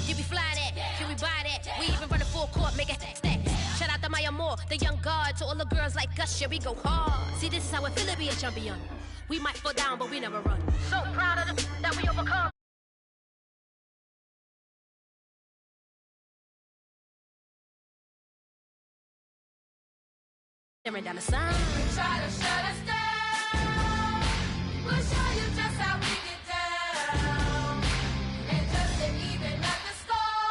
You be fly that, can we buy that? We even run a full court, make it stack. Shout out to Maya Moore, the young guard. To all the girls like us, yeah, we go hard. See, this is how it feel to be a champion. We might fall down, but we never run. So proud of them that we overcome. Staring down the sign. You try to shut us down. We'll show you just how we get down. And just to even up the score,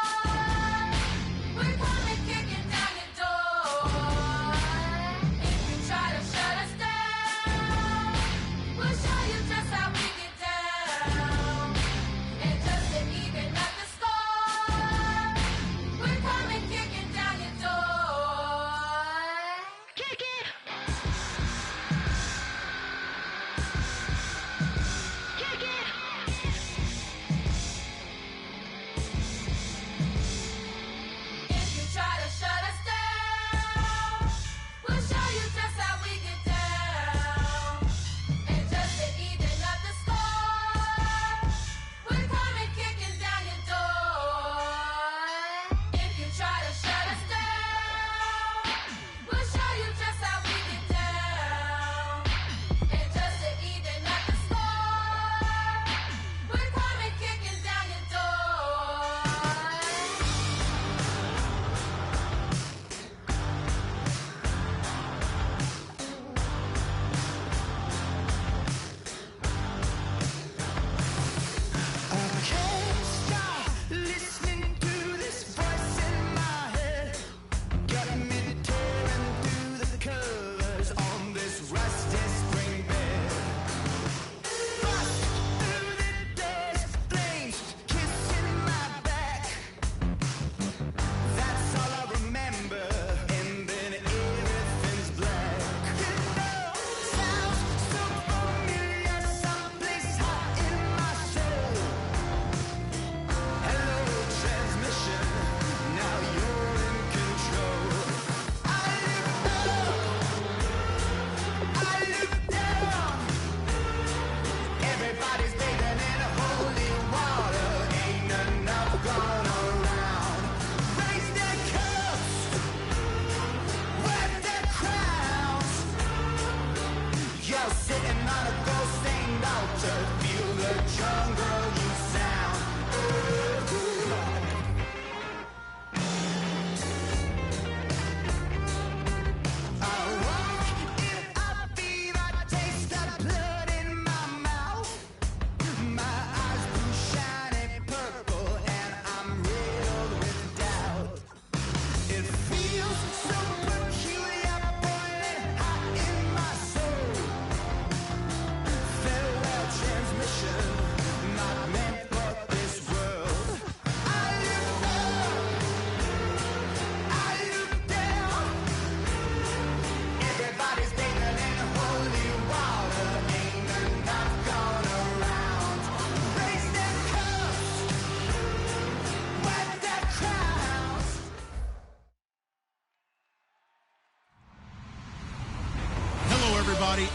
we're coming kicking down your door. If you try to shut us down, we'll show you just how we get down. And just to even up the score, we're coming kicking down your door.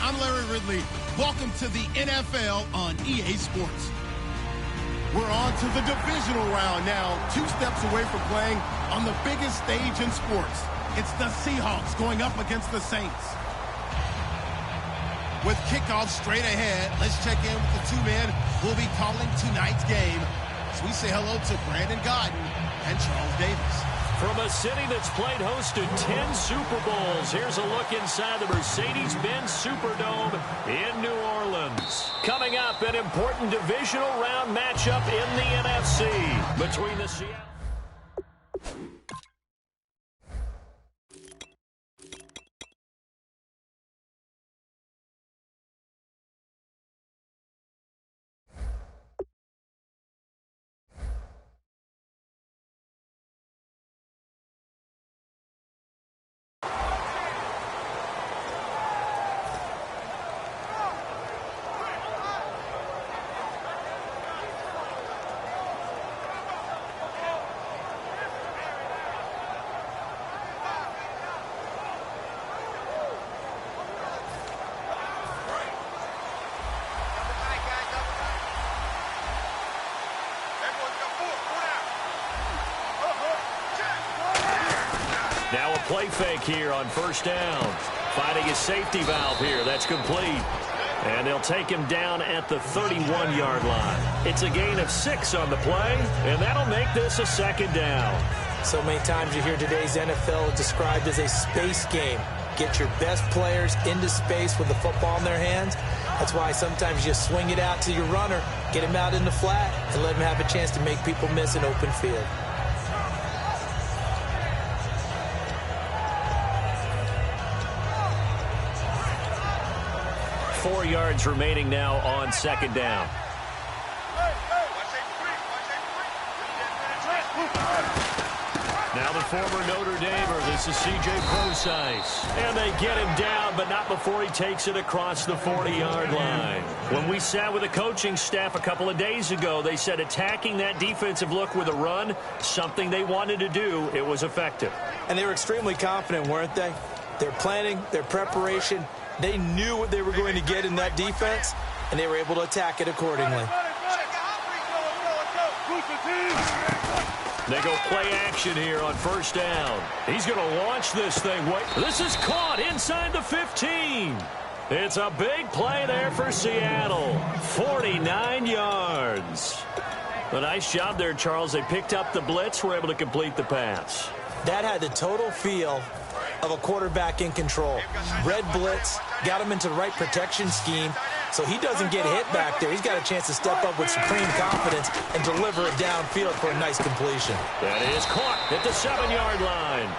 I'm Larry Ridley. Welcome to the NFL on EA Sports. We're on to the divisional round now, 2 steps away from playing on the biggest stage in sports. It's the Seahawks going up against the Saints. With kickoff straight ahead, let's check in with the 2 men who'll be calling tonight's game. So we say hello to Brandon Godden and Charles Davis. From a city that's played host to 10 Super Bowls, here's a look inside the Mercedes-Benz Superdome in New Orleans. Coming up, an important divisional round matchup in the NFC between the Seattle... Now a play fake here on first down. Finding his safety valve here. That's complete. And they'll take him down at the 31-yard line. It's a gain of 6 on the play, and that'll make this a second down. So many times you hear today's NFL described as a space game. Get your best players into space with the football in their hands. That's why sometimes you swing it out to your runner, get him out in the flat, and let him have a chance to make people miss an open field. Four yards remaining now on second down. Now the former Notre Damer, this is C.J. Prosise. And they get him down, but not before he takes it across the 40-yard line. When we sat with the coaching staff a couple of days ago, they said attacking that defensive look with a run, something they wanted to do, it was effective. And they were extremely confident, weren't they? Their planning, their preparation, they knew what they were going to get in that defense, and they were able to attack it accordingly. They go play action here on first down. He's going to launch this thing. Wait, this is caught inside the 15. It's a big play there for Seattle. 49 yards. A nice job there, Charles. They picked up the blitz, were able to complete the pass. That had the total feel of a quarterback in control. Red blitz, got him into the right protection scheme, so he doesn't get hit back there. He's got a chance to step up with supreme confidence and deliver it downfield for a nice completion. That is caught at the 7-yard line.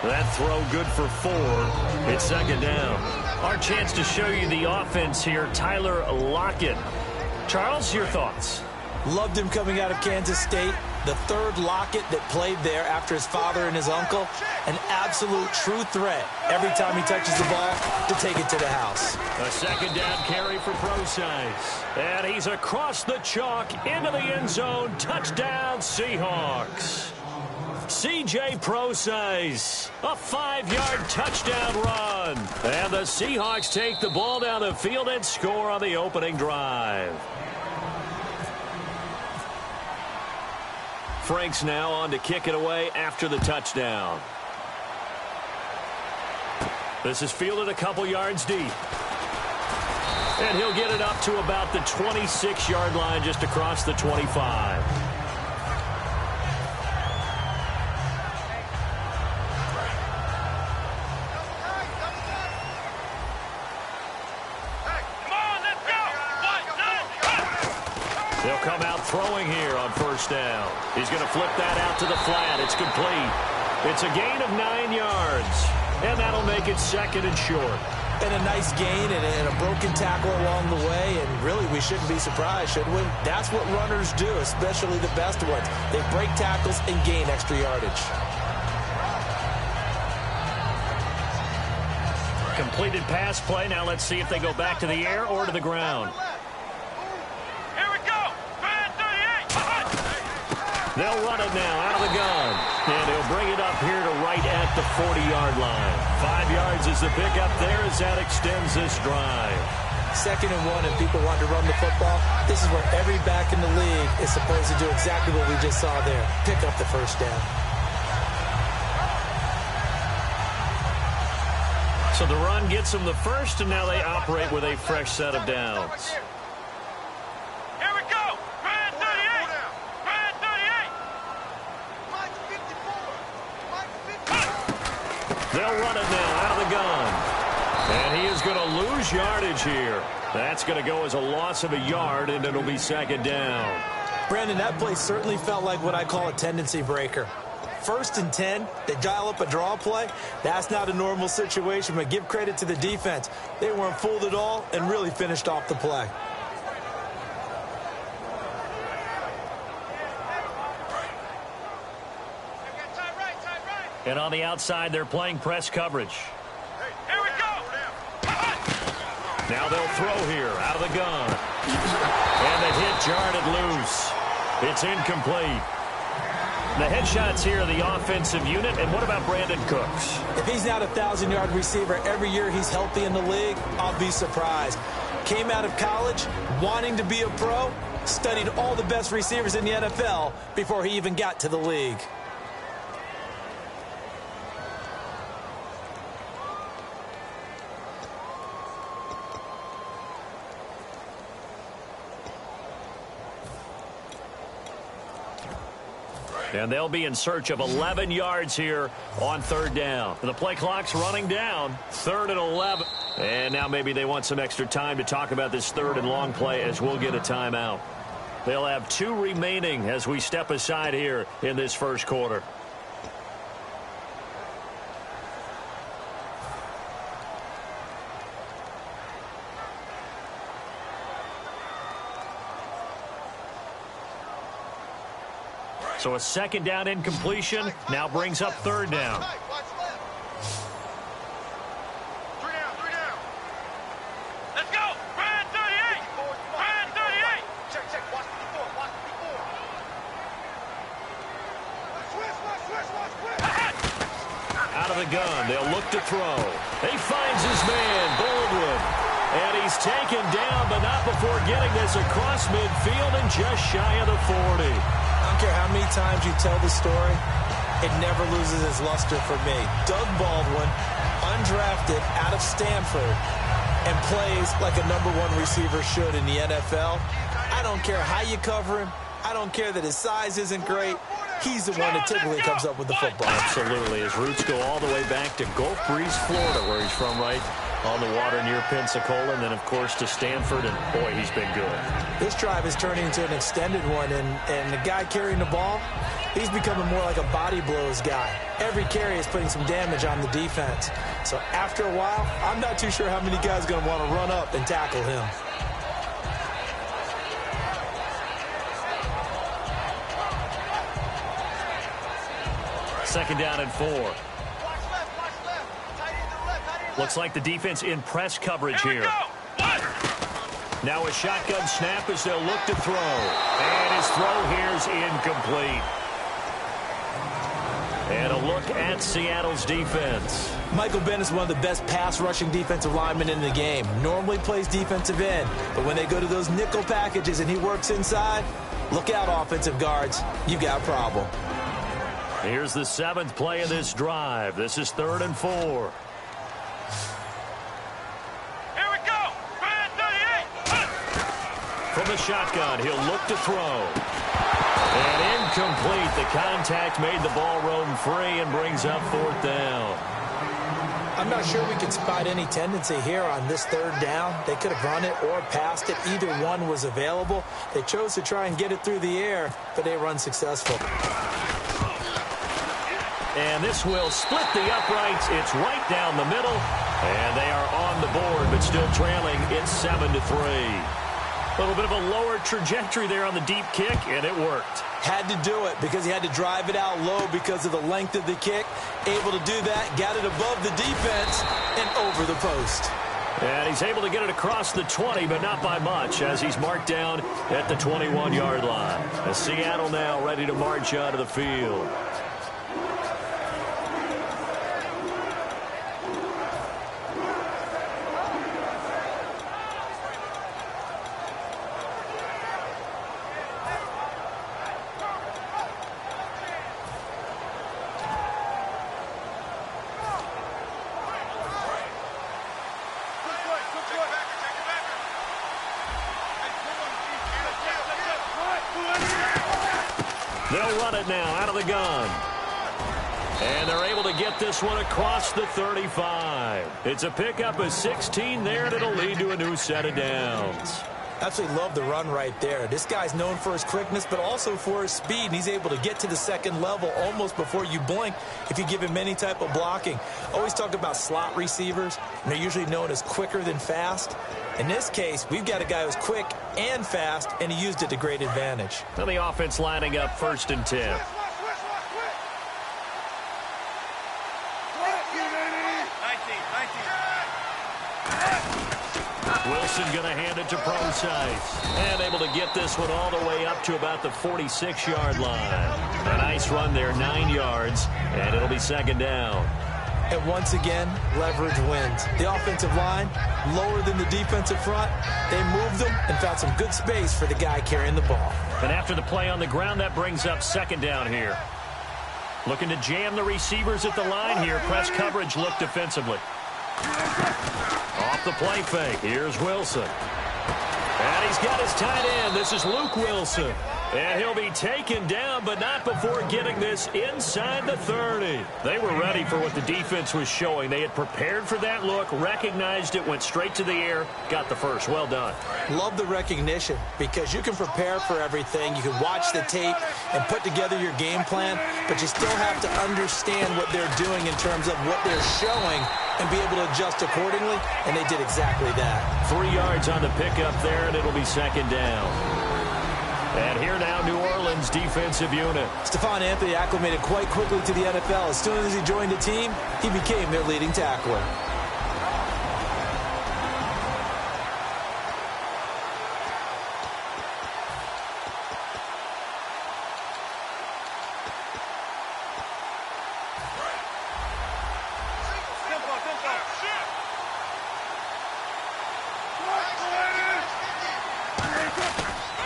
That throw good for 4. It's second down. Our chance to show you the offense here, Tyler Lockett. Charles, your thoughts? Loved him coming out of Kansas State. The third Lockett that played there after his father and his uncle. An absolute true threat every time he touches the ball to take it to the house. A second down carry for Prosise. And he's across the chalk into the end zone. Touchdown, Seahawks. C.J. Prosise, a 5-yard touchdown run. And the Seahawks take the ball down the field and score on the opening drive. Franks now on to kick it away after the touchdown. This is fielded a couple yards deep. And he'll get it up to about the 26-yard line, just across the 25. They'll come out throwing here on first down. He's going to flip that out to the flat. It's complete. It's a gain of 9 yards. And that'll make it second and short. And a nice gain and a broken tackle along the way. And really, we shouldn't be surprised, should we? That's what runners do, especially the best ones. They break tackles and gain extra yardage. Completed pass play. Now let's see if they go back to the air or to the ground. They'll run it now out of the gun. And he'll bring it up here to right at the 40-yard line. 5 yards is the pickup there as that extends this drive. 2nd and 1 and people want to run the football. This is where every back in the league is supposed to do exactly what we just saw there. Pick up the first down. So the run gets them the first, and now they operate with a fresh set of downs. They'll run it now out of the gun. And he is going to lose yardage here. That's going to go as a loss of a yard, and it'll be second down. Brandon, that play certainly felt like what I call a tendency breaker. 1st and 10, they dial up a draw play. That's not a normal situation, but give credit to the defense. They weren't fooled at all and really finished off the play. And on the outside, they're playing press coverage. Here we go. Now they'll throw here out of the gun. And the hit jarred it loose. It's incomplete. The headshots here are the offensive unit. And what about Brandon Cooks? If he's not a 1,000-yard receiver every year he's healthy in the league, I'll be surprised. Came out of college wanting to be a pro, studied all the best receivers in the NFL before he even got to the league. And they'll be in search of 11 yards here on third down. The play clock's running down. 3rd and 11. And now maybe they want some extra time to talk about this 3rd and long play as we'll get a timeout. They'll have 2 remaining as we step aside here in this first quarter. So a 2nd down incompletion now brings up 3rd down. Let's go! Brand 38! Brand 38! Check, watch the before, watch the before. Out of the gun, they'll look to throw. He finds his man, Baldwin. And he's taken down, but not before getting this across midfield and just shy of the 40. I don't care how many times you tell the story, it never loses its luster for me. Doug Baldwin, undrafted out of Stanford, and plays like a #1 receiver should in the NFL. I don't care how you cover him. I don't care that his size isn't great. He's the one that typically comes up with the football. Absolutely. His roots go all the way back to Gulf Breeze, Florida, where he's from, right on the water near Pensacola, and then, of course, to Stanford, and, boy, he's been good. This drive is turning into an extended one, and the guy carrying the ball, he's becoming more like a body blows guy. Every carry is putting some damage on the defense. So after a while, I'm not too sure how many guys are going to want to run up and tackle him. Second down and 4. Looks like the defense in press coverage here. Now a shotgun snap as they'll look to throw. And his throw here's incomplete. And a look at Seattle's defense. Michael Bennett is one of the best pass-rushing defensive linemen in the game. Normally plays defensive end, but when they go to those nickel packages and he works inside, look out, offensive guards. You've got a problem. Here's the 7th play of this drive. This is 3rd and 4. Here we go! Brand 38! From the shotgun, he'll look to throw. And incomplete. The contact made the ball roam free and brings up 4th down. I'm not sure we can spot any tendency here on this 3rd down. They could have run it or passed it. Either one was available. They chose to try and get it through the air, but they run successful. And this will split the uprights. It's right down the middle. And they are on the board, but still trailing. It's 7-3. A little bit of a lower trajectory there on the deep kick, and it worked. Had to do it because he had to drive it out low because of the length of the kick. Able to do that, got it above the defense and over the post. And he's able to get it across the 20, but not by much, as he's marked down at the 21-yard line. As Seattle now ready to march out of the field. They'll run it now out of the gun. And they're able to get this one across the 35. It's a pickup of 16 there, and it'll lead to a new set of downs. Absolutely love the run right there. This guy's known for his quickness, but also for his speed. And he's able to get to the second level almost before you blink if you give him any type of blocking. Always talk about slot receivers, and they're usually known as quicker than fast. In this case, we've got a guy who's quick and fast, and he used it to great advantage. And the offense lining up 1st and 10. Wilson going to hand it to Procise. And able to get this one all the way up to about the 46-yard line. A nice run there, 9 yards, and it'll be 2nd down. And once again, leverage wins. The offensive line, lower than the defensive front. They moved them and found some good space for the guy carrying the ball. And after the play on the ground, that brings up 2nd down here. Looking to jam the receivers at the line here. Press coverage look defensively. Off the play fake. Here's Wilson. And he's got his tight end. This is Luke Wilson. And he'll be taken down, but not before getting this inside the 30. They were ready for what the defense was showing. They had prepared for that look, recognized it, went straight to the air, got the first. Well done. Love the recognition because you can prepare for everything. You can watch the tape and put together your game plan, but you still have to understand what they're doing in terms of what they're showing and be able to adjust accordingly, and they did exactly that. 3 yards on the pickup there, and it'll be second down. And here now, New Orleans defensive unit. Stephon Anthony acclimated quite quickly to the NFL. As soon as he joined the team, he became their leading tackler.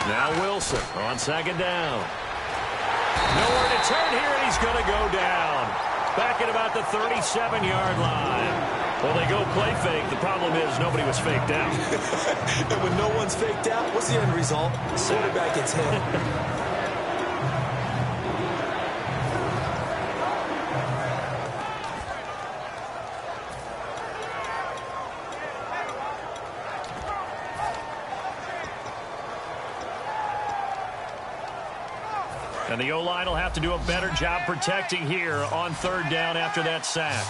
Now Wilson on second down. Nowhere to turn here, and he's going to go down. Back at about the 37-yard line. Well, they go play fake. The problem is nobody was faked out. And when no one's faked out, what's the end result? The quarterback gets hit. And the O-line will have to do a better job protecting here on third down after that sack.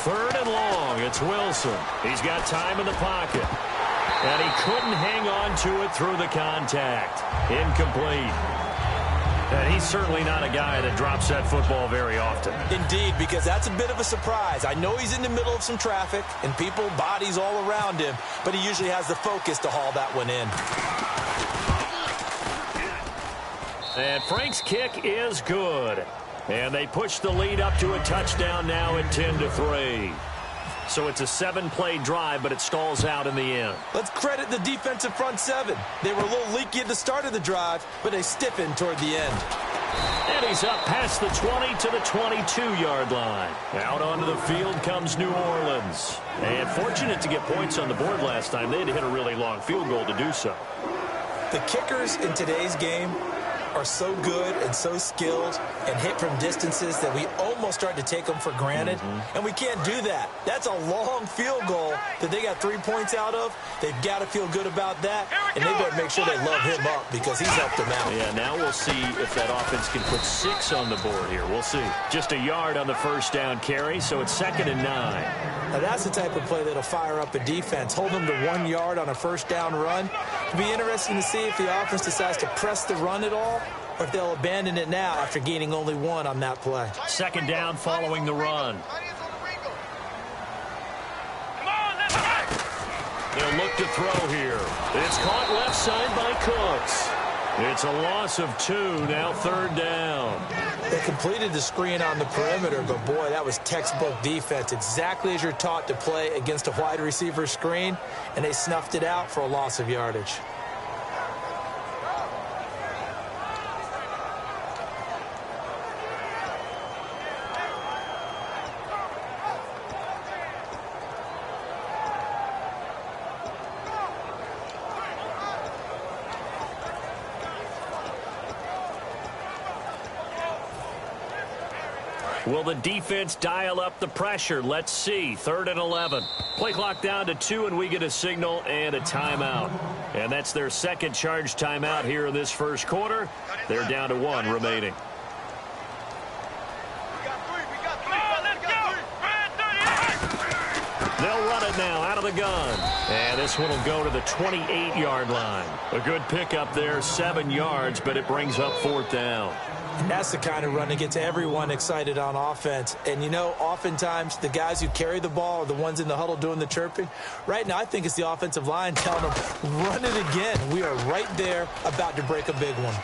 Third and long, it's Wilson. He's got time in the pocket. And he couldn't hang on to it through the contact. Incomplete. And he's certainly not a guy that drops that football very often. Indeed, because that's a bit of a surprise. I know he's in the middle of some traffic and people, bodies all around him, but he usually has the focus to haul that one in. And Frank's kick is good. And they push the lead up to a touchdown now at 10-3. So it's a 7-play drive, but it stalls out in the end. Let's credit the defensive front seven. They were a little leaky at the start of the drive, but they stiffened toward the end. And he's up past the 20 to the 22-yard line. Out onto the field comes New Orleans. And fortunate to get points on the board last time. They had to hit a really long field goal to do so. The kickers in today's game are so good and so skilled and hit from distances that we almost start to take them for granted. And we can't do that. That's a long field goal that they got 3 points out of. They've got to feel good about that, and they better make sure they love him up because he's helped them out. Yeah, now we'll see if that offense can put 6 on the board here. We'll see. Just a yard on the first down carry, so it's 2nd and 9. Now that's the type of play that'll fire up a defense. Hold them to 1 yard on a first down run. It'll be interesting to see if the offense decides to press the run at all, or if they'll abandon it now after gaining only 1 on that play. 2nd down following the run. They'll look to throw here. It's caught left side by Cooks. It's a loss of 2, now 3rd down. They completed the screen on the perimeter, but boy, that was textbook defense. Exactly as you're taught to play against a wide receiver screen, and they snuffed it out for a loss of yardage. Will the defense dial up the pressure? Let's see. 3rd and 11. Play clock down to 2, and we get a signal and a timeout. And that's their second charge timeout here in this first quarter. They're down to 1 remaining. They'll run it now out of the gun. And this one will go to the 28-yard line. A good pickup there, 7 yards, but it brings up 4th down. And that's the kind of run that gets everyone excited on offense. And, you know, oftentimes the guys who carry the ball are the ones in the huddle doing the chirping. Right now, I think it's the offensive line telling them, run it again. We are right there about to break a big one.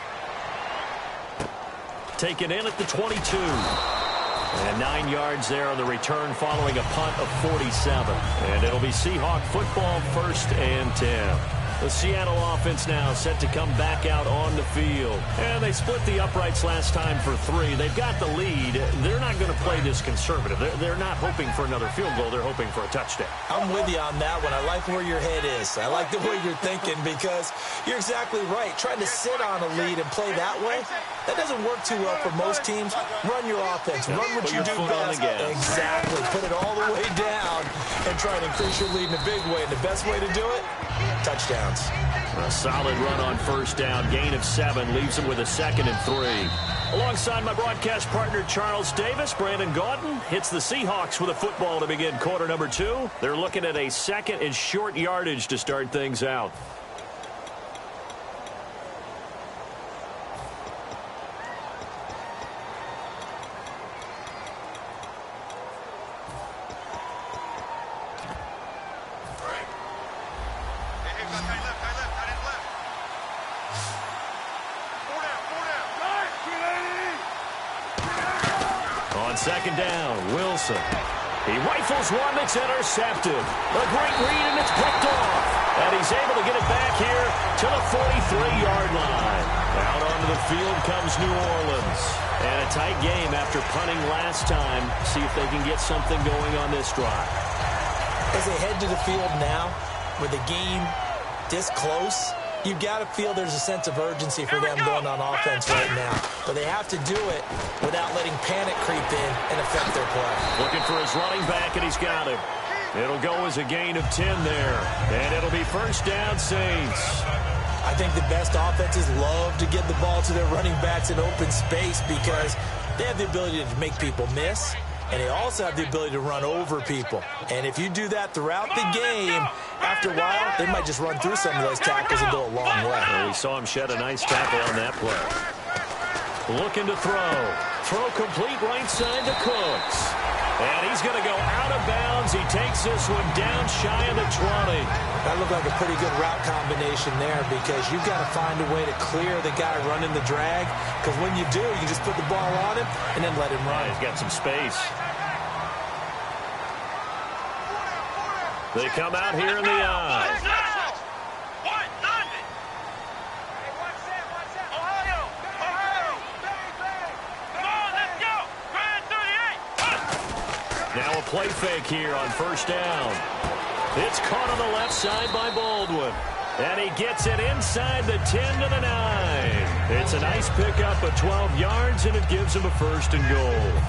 Taken in at the 22. And 9 yards there on the return following a punt of 47. And it'll be Seahawk football, 1st and 10. The Seattle offense now set to come back out on the field. And they split the uprights last time for 3. They've got the lead. They're not going to play this conservative. They're not hoping for another field goal. They're hoping for a touchdown. I'm with you on that one. I like where your head is. I like the way you're thinking because you're exactly right. Trying to sit on a lead and play that way, that doesn't work too well for most teams. Run your offense. Run what you do best. Exactly. Put it all the way down and try to increase your lead in a big way. And the best way to do it, touchdowns. A solid run on first down. Gain of 7 leaves him with a 2nd and 3. Alongside my broadcast partner Charles Davis, Brandon Gaudin hits the Seahawks with a football to begin quarter number 2. They're looking at a 2nd and short yardage to start things out. Second down, Wilson. He rifles one that's intercepted. A great read, and it's picked off. And he's able to get it back here to the 43-yard line. Out onto the field comes New Orleans. And a tight game after punting last time. See if they can get something going on this drive. As they head to the field now, with the game this close, you've got to feel there's a sense of urgency for them going on offense right now. But they have to do it without letting panic creep in and affect their play. Looking for his running back, and he's got him. It'll go as a gain of 10 there. And it'll be first down, Saints. I think the best offenses love to get the ball to their running backs in open space because they have the ability to make people miss. And they also have the ability to run over people. And if you do that throughout the game, after a while, they might just run through some of those tackles and go a long way. Well, we saw him shed a nice tackle on that play. Looking to throw. Throw complete right side to Cooks. And he's going to go out of bounds. He takes this one down shy of the 20. That looked like a pretty good route combination there because you've got to find a way to clear the guy running the drag. Because when you do, you just put the ball on him and then let him run. He's got some space. They come out here in the eye. Now a play fake here on first down. It's caught on the left side by Baldwin. And he gets it inside the 10 to the 9. It's a nice pickup of 12 yards, and it gives him a first and goal.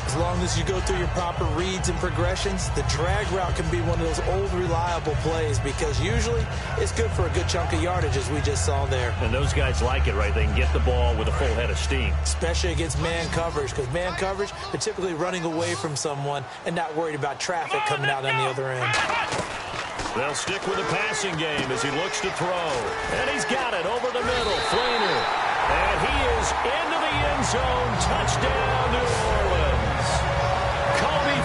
As long as you go through your proper reads and progressions, the drag route can be one of those old reliable plays because usually it's good for a good chunk of yardage as we just saw there. And those guys like it, right? They can get the ball with a full head of steam. Especially against man coverage because man coverage, they're typically running away from someone and not worried about traffic coming out on the other end. They'll stick with the passing game as he looks to throw. And he's got it over the middle. Fleener. And he is into the end zone. Touchdown, New Orleans.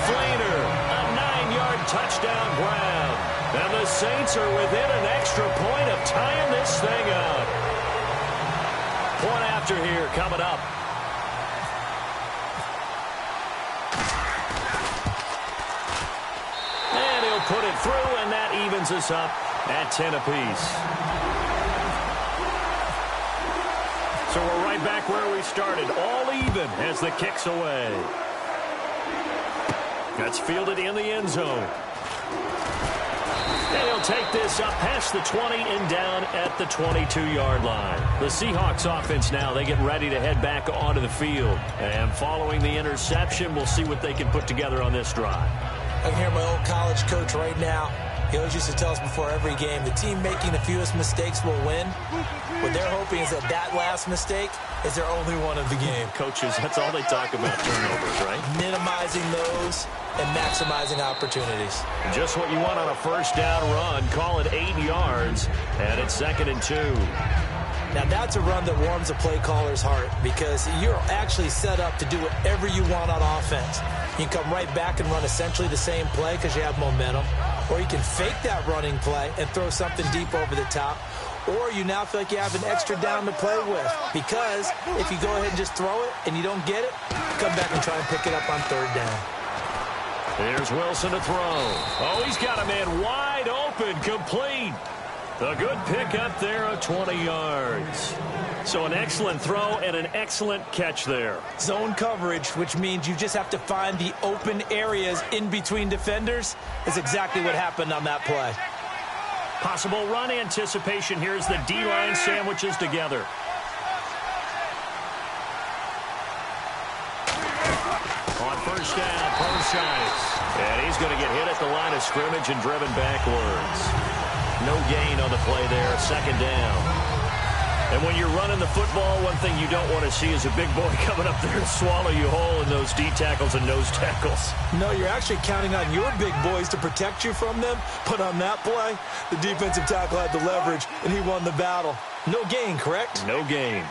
Fleener, a 9-yard touchdown grab. And the Saints are within an extra point of tying this thing up. Point after here coming up. And he'll put it through, and that evens us up at 10 apiece. So we're right back where we started, all even as the kick's away. That's fielded in the end zone. And he'll take this up past the 20 and down at the 22-yard line. The Seahawks offense now, they get ready to head back onto the field. And following the interception, we'll see what they can put together on this drive. I can hear my old college coach right now. He always used to tell us before every game, the team making the fewest mistakes will win. What they're hoping is that last mistake is their only one of the game. Coaches, that's all they talk about, turnovers, right? Minimizing those and maximizing opportunities. Just what you want on a first down run. Call it 8 yards, and it's 2nd and 2. Now, that's a run that warms a play caller's heart because you're actually set up to do whatever you want on offense. You can come right back and run essentially the same play because you have momentum, or you can fake that running play and throw something deep over the top, or you now feel like you have an extra down to play with because if you go ahead and just throw it and you don't get it, come back and try and pick it up on third down. Here's Wilson to throw. Oh, he's got a man wide open, complete. A good pick up there of 20 yards. So an excellent throw and an excellent catch there. Zone coverage, which means you just have to find the open areas in between defenders. That's exactly what happened on that play. Possible run anticipation here as the D-line sandwiches together. On first down, Procise. And he's going to get hit at the line of scrimmage and driven backwards. No gain on the play there, second down. And when you're running the football, one thing you don't want to see is a big boy coming up there and swallow you whole in those D tackles and nose tackles. No, you're actually counting on your big boys to protect you from them. But on that play, the defensive tackle had the leverage, and he won the battle. No gain, correct? No gain.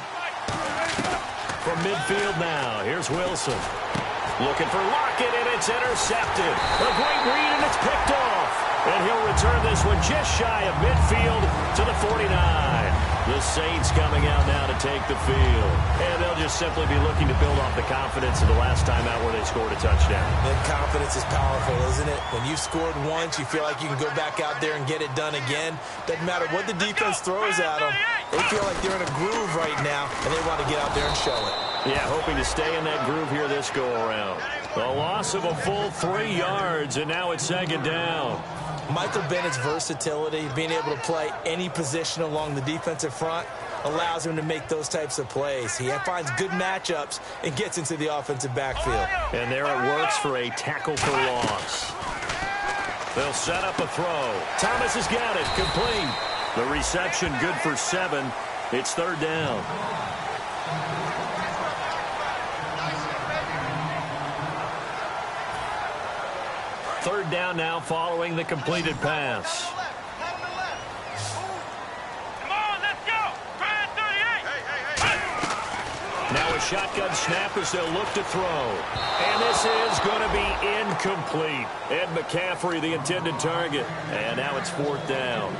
From midfield now, here's Wilson. Looking for Lockett, and it's intercepted. A great read, and it's picked off. And he'll return this one just shy of midfield to the 49. The Saints coming out now to take the field. And they'll just simply be looking to build off the confidence of the last time out where they scored a touchdown. And confidence is powerful, isn't it? When you've scored once, you feel like you can go back out there and get it done again. Doesn't matter what the defense throws at them. They feel like they're in a groove right now, and they want to get out there and show it. Yeah, hoping to stay in that groove here this go-around. A loss of a full 3 yards, and now it's second down. Michael Bennett's versatility, being able to play any position along the defensive front, allows him to make those types of plays. He finds good matchups and gets into the offensive backfield. And there it works for a tackle for loss. They'll set up a throw. Thomas has got it. Complete. The reception good for 7. It's third down. Third down now following the completed pass. Come on, let's go. Brand 38. Now a shotgun snap as they'll look to throw. And this is going to be incomplete. Ed McCaffrey, the intended target. And now it's fourth down.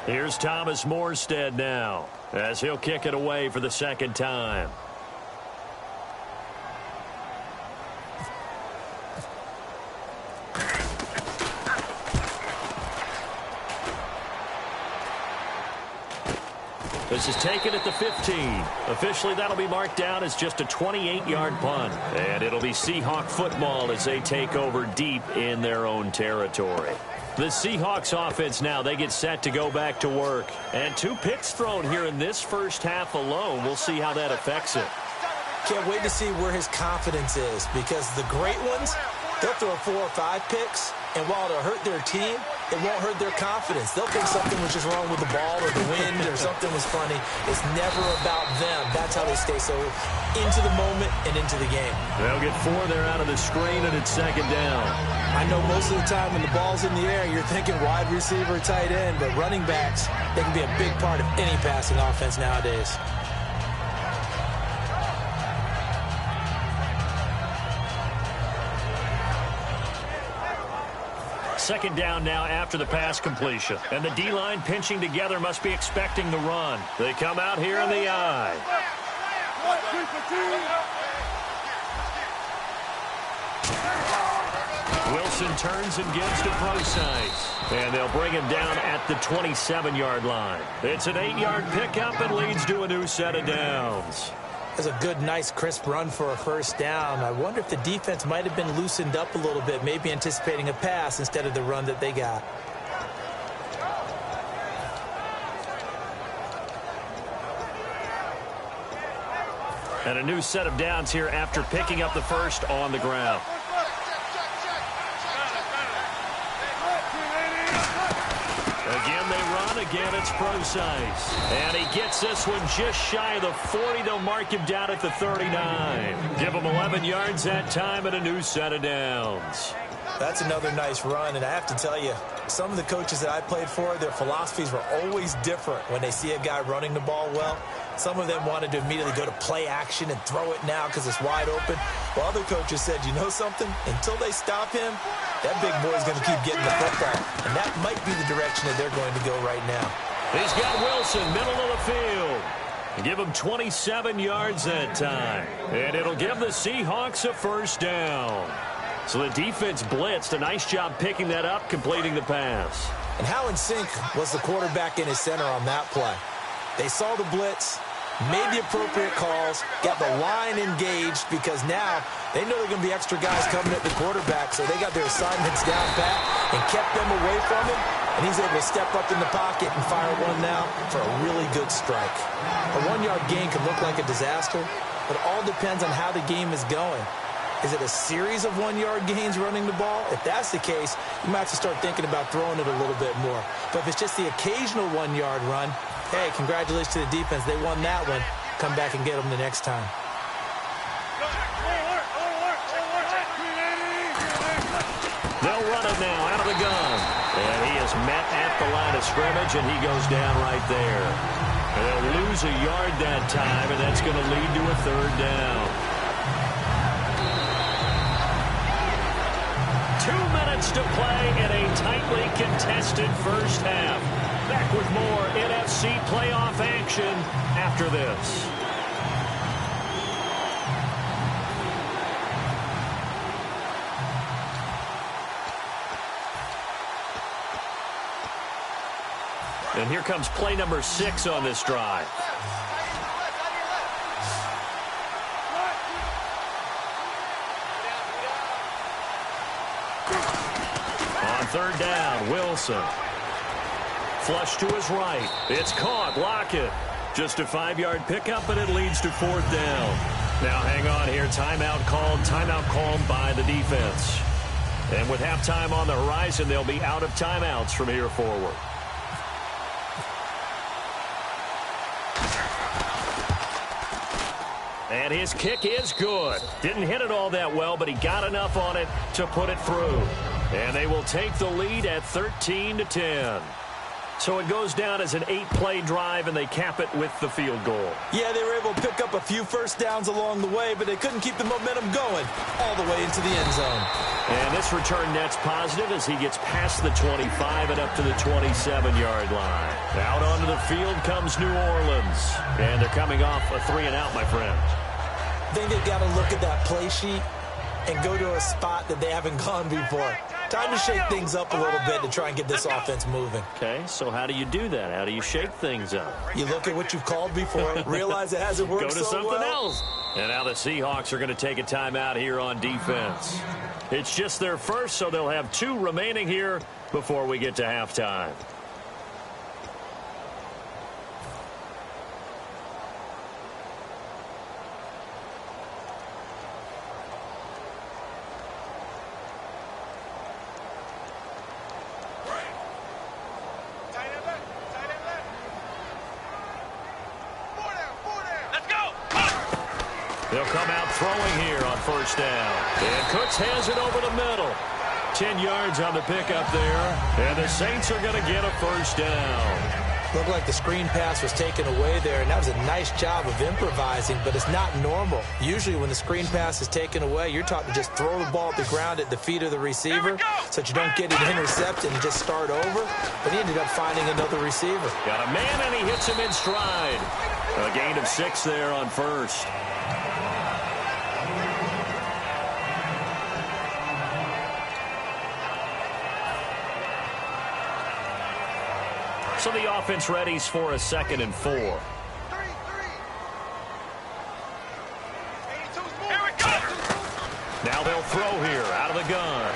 Here's Thomas Morstead now as he'll kick it away for the second time. This is taken at the 15. Officially, that'll be marked down as just a 28-yard punt. And it'll be Seahawk football as they take over deep in their own territory. The Seahawks offense now, they get set to go back to work. And 2 picks thrown here in this first half alone. We'll see how that affects it. Can't wait to see where his confidence is, because the great ones, they'll throw 4 or 5 picks, and while it'll hurt their team, it won't hurt their confidence. They'll think something was just wrong with the ball or the wind or something was funny. It's never about them. That's how they stay so into the moment and into the game. They'll get 4 there out of the screen, and it's second down. I know most of the time when the ball's in the air, you're thinking wide receiver, tight end, but running backs, they can be a big part of any passing offense nowadays. Second down now after the pass completion. And the D-line pinching together must be expecting the run. They come out here in the eye. Wilson turns and gives to Procise. And they'll bring him down at the 27-yard line. It's an 8-yard pickup and leads to a new set of downs. That's a good, nice, crisp run for a first down. I wonder if the defense might have been loosened up a little bit, maybe anticipating a pass instead of the run that they got. And a new set of downs here after picking up the first on the ground. Again, they run. Again, it's Procise. And he gets this one just shy of the 40. They'll mark him down at the 39. Give him 11 yards that time and a new set of downs. That's another nice run, and I have to tell you, some of the coaches that I played for, their philosophies were always different when they see a guy running the ball well. Some of them wanted to immediately go to play action and throw it now because it's wide open. While other coaches said, you know something? Until they stop him, That big boy's going to keep getting the football, and that might be the direction that they're going to go right now. He's got Wilson, middle of the field. Give him 27 yards that time. And it'll give the Seahawks a first down. So the defense blitzed. A nice job picking that up, completing the pass. And how in sync was the quarterback in his center on that play? They saw the blitz, made the appropriate calls, got the line engaged, because now they know there are going to be extra guys coming at the quarterback, so they got their assignments down pat and kept them away from him, and he's able to step up in the pocket and fire one now for a really good strike. A 1-yard gain can look like a disaster, but it all depends on how the game is going. Is it a series of 1-yard gains running the ball? If that's the case, you might have to start thinking about throwing it a little bit more. But if it's just the occasional 1-yard run, hey, congratulations to the defense. They won that one. Come back and get them the next time. They'll run it now out of the gun. And he is met at the line of scrimmage, and he goes down right there. And they'll lose a yard that time, and that's going to lead to a third down. 2 minutes to play in a tightly contested first half. Back with more NFC playoff action after this. And here comes play number 6 on this drive. On third down, Wilson. Flush to his right. It's caught. Lockett. Just a 5-yard pickup, and it leads to fourth down. Now hang on here. Timeout called by the defense. And with halftime on the horizon, they'll be out of timeouts from here forward. And his kick is good. Didn't hit it all that well, but he got enough on it to put it through. And they will take the lead at 13-10. So it goes down as an 8-play drive, and they cap it with the field goal. Yeah, they were able to pick up a few first downs along the way, but they couldn't keep the momentum going all the way into the end zone. And this return net's positive as he gets past the 25 and up to the 27-yard line. Out onto the field comes New Orleans. And they're coming off a 3-and-out, my friend. I think they've got to look at that play sheet and go to a spot that they haven't gone before. Time to shake things up a little bit to try and get this offense moving. Okay, so how do you do that? How do you shake things up? You look at what you've called before, realize it hasn't worked Go to so something well. else. And now the Seahawks are going to take a timeout here on defense. It's just their first, so they'll have 2 remaining here before we get to halftime. They'll come out throwing here on first down. And Cooks has it over the middle. 10 yards on the pickup there. And the Saints are going to get a first down. Looked like the screen pass was taken away there, and that was a nice job of improvising, but it's not normal. Usually when the screen pass is taken away, you're taught to just throw the ball at the ground at the feet of the receiver so that you don't get it intercepted and just start over. But he ended up finding another receiver. Got a man, and he hits him in stride. A gain of 6 there on first. So the offense readies for a 2nd and 4. Now they'll throw here out of the gun.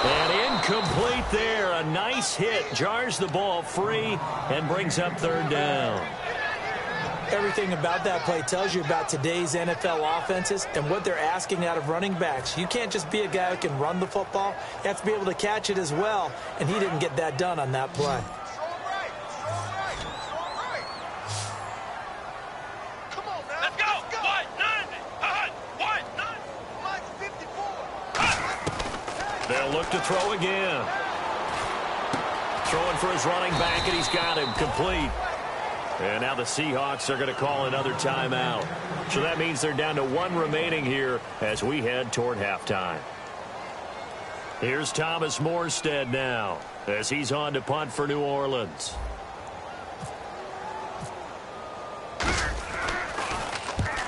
And incomplete there. A nice hit. Jars the ball free and brings up third down. Everything about that play tells you about today's NFL offenses and what they're asking out of running backs. You can't just be a guy who can run the football. You have to be able to catch it as well, and he didn't get that done on that play. They'll look to throw again. Throwing for his running back, and he's got him complete. And now the Seahawks are going to call another timeout. So that means they're down to 1 remaining here as we head toward halftime. Here's Thomas Morstead now as he's on to punt for New Orleans.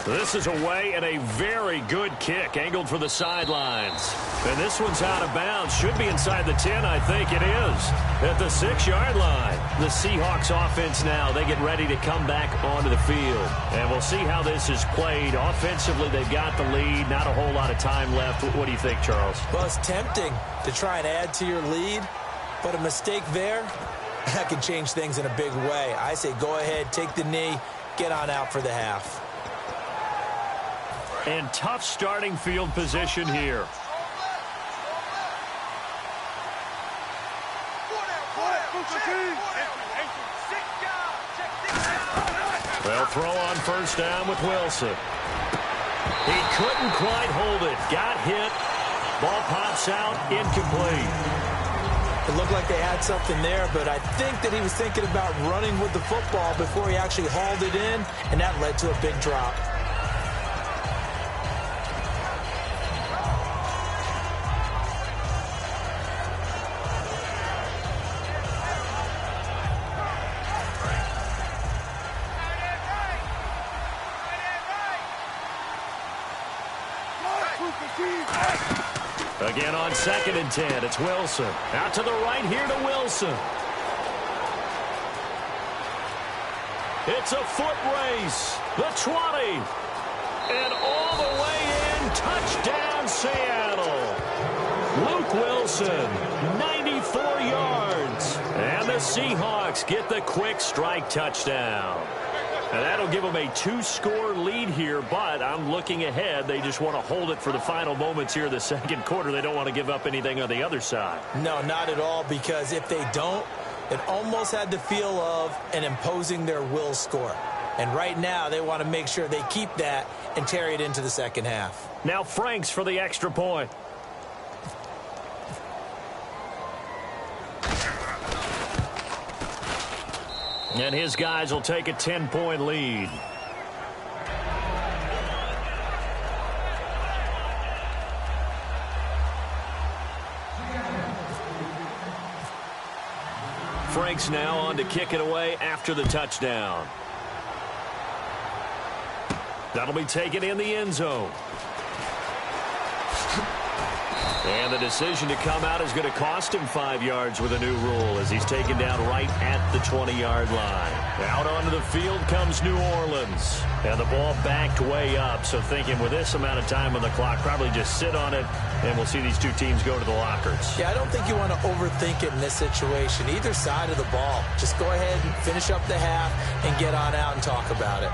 This is away and a very good kick angled for the sidelines. And this one's out of bounds. Should be inside the 10, I think it is. At the 6-yard line. The Seahawks offense now, they get ready to come back onto the field. And we'll see how this is played. Offensively, they've got the lead. Not a whole lot of time left. What do you think, Charles? Well, it's tempting to try and add to your lead. But a mistake there, that can change things in a big way. I say go ahead, take the knee, get on out for the half. And tough starting field position here. They'll throw on first down with Wilson. He couldn't quite hold it. Got hit. Ball pops out. Incomplete. It looked like they had something there, but I think that he was thinking about running with the football before he actually hauled it in, and that led to a big drop. Again on 2nd and 10, it's Wilson. Out to the right here to Wilson. It's a foot race. The 20. And all the way in. Touchdown, Seattle. Luke Wilson, 94 yards. And the Seahawks get the quick strike touchdown. And that'll give them a 2-score lead here, but I'm looking ahead. They just want to hold it for the final moments here in the second quarter. They don't want to give up anything on the other side. No, not at all, because if they don't, it almost had the feel of an imposing their will score. And right now, they want to make sure they keep that and carry it into the second half. Now Franks for the extra point. And his guys will take a 10-point lead. Franks now on to kick it away after the touchdown. That'll be taken in the end zone. And the decision to come out is going to cost him 5 yards with a new rule as he's taken down right at the 20-yard line. Out onto the field comes New Orleans. And the ball backed way up, so thinking with this amount of time on the clock, probably just sit on it, and we'll see these two teams go to the lockers. Yeah, I don't think you want to overthink it in this situation. Either side of the ball. Just go ahead and finish up the half and get on out and talk about it.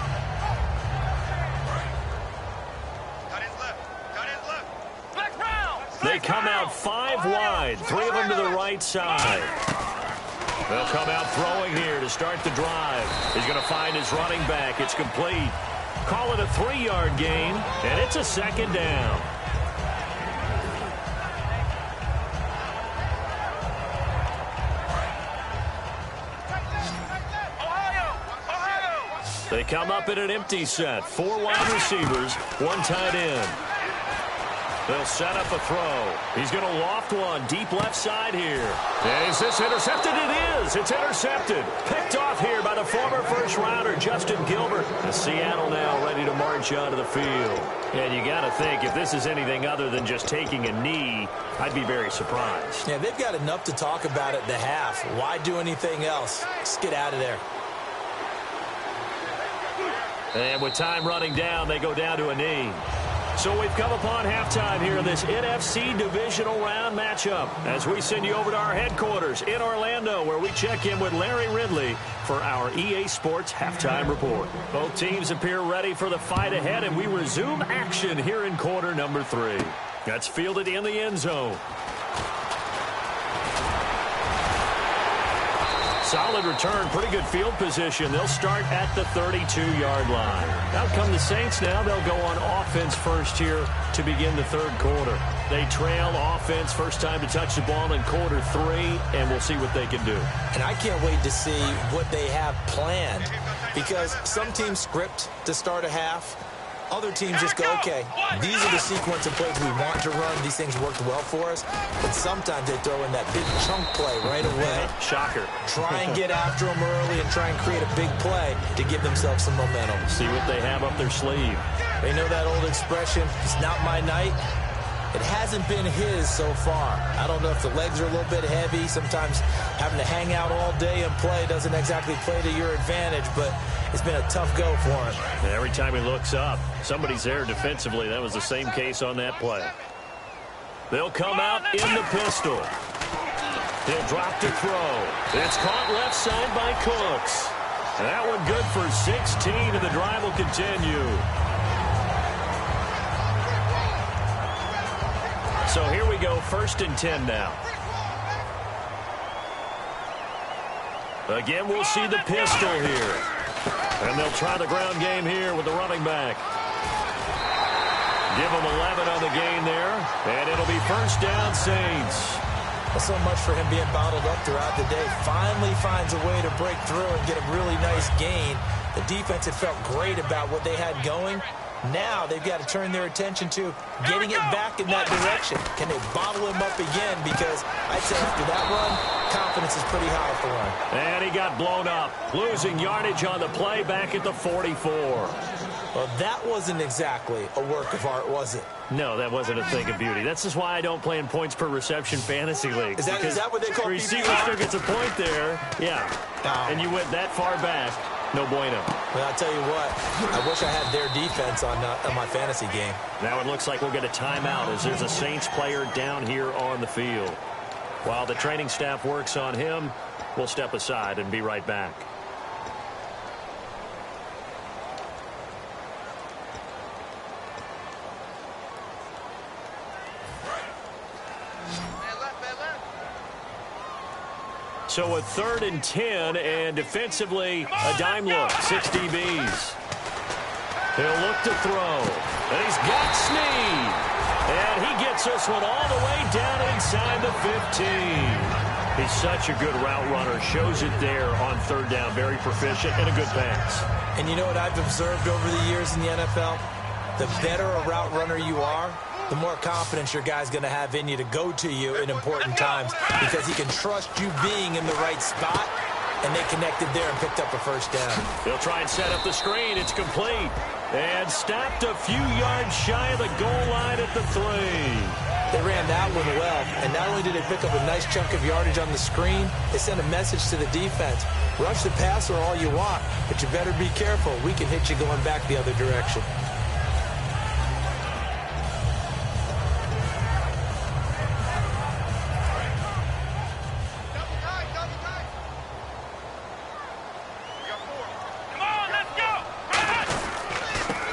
They come out 5 wide, 3 of them to the right side. They'll come out throwing here to start the drive. He's going to find his running back. It's complete. Call it a 3-yard gain, and it's a second down. They come up in an empty set. 4 wide receivers, 1 tight end. They'll set up a throw. He's going to loft one deep left side here. And is this intercepted? It is. It's intercepted. Picked off here by the former first-rounder, Justin Gilbert. And Seattle now ready to march onto the field. And you got to think, if this is anything other than just taking a knee, I'd be very surprised. Yeah, they've got enough to talk about at the half. Why do anything else? Just get out of there. And with time running down, they go down to a knee. So we've come upon halftime here in this NFC Divisional Round matchup as we send you over to our headquarters in Orlando where we check in with Larry Ridley for our EA Sports Halftime Report. Both teams appear ready for the fight ahead, and we resume action here in quarter number 3. That's fielded in the end zone. Solid return, pretty good field position. They'll start at the 32-yard line. Out come the Saints now. They'll go on offense first here to begin the third quarter. They trail offense first time to touch the ball in quarter 3, and we'll see what they can do. And I can't wait to see what they have planned, because some teams script to start a half, Other teams just go, okay, these are the sequence of plays we want to run. These things worked well for us. But sometimes they throw in that big chunk play right away. Shocker. Try and get after them early and try and create a big play to give themselves some momentum. See what they have up their sleeve. They know that old expression, it's not my night. It hasn't been his so far. I don't know if the legs are a little bit heavy. Sometimes having to hang out all day and play doesn't exactly play to your advantage, but it's been a tough go for him. And every time he looks up, somebody's there defensively. That was the same case on that play. They'll come out in the pistol. He'll drop to throw. It's caught left side by Cooks. That one good for 16, and the drive will continue. So here we go, 1st and 10 now. Again, we'll see the pistol here. And they'll try the ground game here with the running back. Give them 11 on the gain there. And it'll be 1st down, Saints. Well, so much for him being bottled up throughout the day. Finally finds a way to break through and get a really nice gain. The defense had felt great about what they had going. Now they've got to turn their attention to getting it back in that direction. Can they bottle him up again? Because I'd say after that run, confidence is pretty high for him. And he got blown up. Losing yardage on the play back at the 44. Well, that wasn't exactly a work of art, was it? No, that wasn't a thing of beauty. That's just why I don't play in points per reception fantasy leagues. Is that what they call receiver PPR? still gets a point there. Yeah. And you went that far back. No bueno. Well, I'll tell you what. I wish I had their defense on my fantasy game. Now it looks like we'll get a timeout as there's a Saints player down here on the field. While the training staff works on him, we'll step aside and be right back. So a 3rd and 10, and defensively, a dime look, 6 DBs. He'll look to throw, and he's got Snead. And he gets this one all the way down inside the 15. He's such a good route runner, shows it there on 3rd down, very proficient and a good pass. And you know what I've observed over the years in the NFL? The better a route runner you are, the more confidence your guy's going to have in you to go to you in important times because he can trust you being in the right spot, and they connected there and picked up a 1st down. They'll try and set up the screen. It's complete. And stopped a few yards shy of the goal line at the 3. They ran that one well, and not only did they pick up a nice chunk of yardage on the screen, they sent a message to the defense. Rush the passer all you want, but you better be careful. We can hit you going back the other direction.